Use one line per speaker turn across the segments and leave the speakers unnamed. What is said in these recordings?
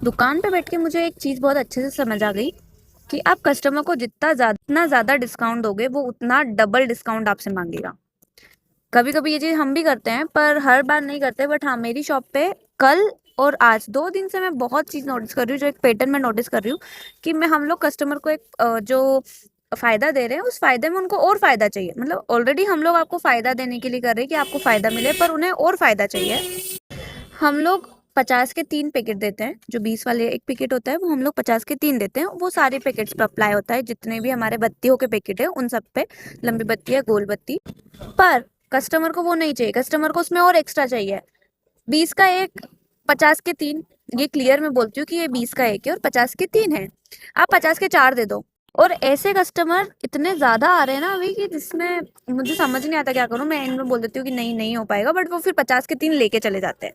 दुकान पे बैठ के मुझे एक चीज़ बहुत अच्छे से समझ आ गई कि आप कस्टमर को जितना ज़्यादा डिस्काउंट दोगे वो उतना डबल डिस्काउंट आपसे मांगेगा। कभी कभी ये चीज़ हम भी करते हैं पर हर बार नहीं करते। बट हाँ, मेरी शॉप पे कल और आज 2 दिन से मैं बहुत चीज़ नोटिस कर रही हूँ, जो एक पैटर्न मैं नोटिस कर रही हूँ कि मैं हम लोग कस्टमर को एक जो फ़ायदा दे रहे हैं उस फ़ायदे में उनको और फ़ायदा चाहिए। मतलब ऑलरेडी हम लोग आपको फ़ायदा देने के लिए कर रहे हैं कि आपको फ़ायदा मिले, पर उन्हें और फ़ायदा चाहिए। हम लोग 50 के 3 पैकेट देते हैं। जो 20 वाले एक पैकेट होता है वो हम लोग 50 के 3 देते हैं। वो सारे पैकेट्स पे अप्लाई होता है, जितने भी हमारे बत्तियों के पैकेट है उन सब पे, लंबी बत्ती है गोल बत्ती। पर कस्टमर को वो नहीं चाहिए, कस्टमर को उसमें और एक्स्ट्रा चाहिए। 20 का एक, 50 के 3। ये क्लियर मैं बोलती हूँ कि ये 20 का एक है और 50 के 3 है। आप 50 के 4 दे दो। और ऐसे कस्टमर इतने ज्यादा आ रहे हैं ना अभी कि जिसमें मुझे समझ नहीं आता क्या करूँ। मैं इनमें बोल देती हूँ कि नहीं नहीं हो पाएगा, बट वो फिर 50 के 3 लेके चले जाते हैं।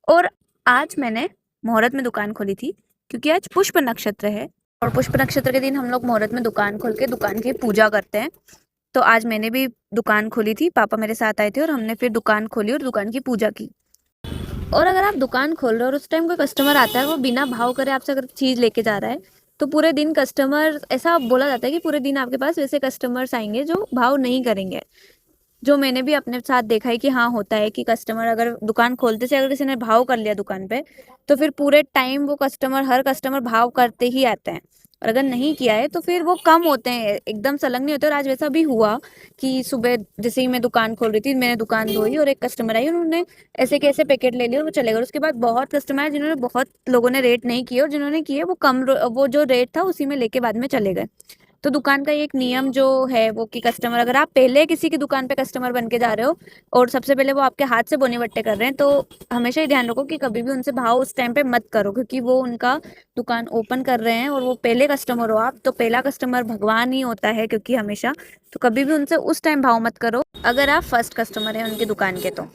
और आज मैंने मुहूर्त में दुकान खोली थी क्योंकि आज पुष्प नक्षत्र है और पुष्प नक्षत्र के दिन हम लोग मुहूर्त में दुकान खोल के दुकान की पूजा करते हैं। तो आज मैंने भी दुकान खोली थी, पापा मेरे साथ आए थे और हमने फिर दुकान खोली और दुकान की पूजा की। और अगर आप दुकान खोल रहे हो और उस टाइम कोई कस्टमर आता है, वो बिना भाव करे आपसे अगर चीज़ लेके जा रहा है, तो पूरे दिन कस्टमर, ऐसा बोला जाता है कि पूरे दिन आपके पास वैसे कस्टमर्स आएंगे जो भाव नहीं करेंगे। जो मैंने भी अपने साथ देखा है कि हाँ, होता है कि कस्टमर अगर दुकान खोलते से अगर किसी ने भाव कर लिया दुकान पे, तो फिर पूरे टाइम वो कस्टमर, हर कस्टमर भाव करते ही आते हैं। और अगर नहीं किया है तो फिर वो कम होते हैं, एकदम संलग्न नहीं होते। और आज वैसा भी हुआ कि सुबह जैसे ही मैं दुकान खोल रही थी, मैंने दुकान धोई और एक कस्टमर आई, उन्होंने ऐसे कैसे पैकेट ले लिए और वो चले गए। उसके बाद बहुत कस्टमर आए जिन्होंने, बहुत लोगों ने रेट नहीं किए और जिन्होंने किए वो वो जो रेट था उसी में लेके बाद में चले गए। तो दुकान का ये एक नियम जो है वो कि कस्टमर, अगर आप पहले किसी की दुकान पे कस्टमर बन के जा रहे हो और सबसे पहले वो आपके हाथ से बोनी बट्टे कर रहे हैं, तो हमेशा ही ध्यान रखो कि कभी भी उनसे भाव उस टाइम पे मत करो, क्योंकि वो उनका दुकान ओपन कर रहे हैं और वो पहले कस्टमर हो आप, तो पहला कस्टमर भगवान ही होता है क्योंकि हमेशा। तो कभी भी उनसे उस टाइम भाव मत करो अगर आप फर्स्ट कस्टमर हैं उनकी दुकान के। तो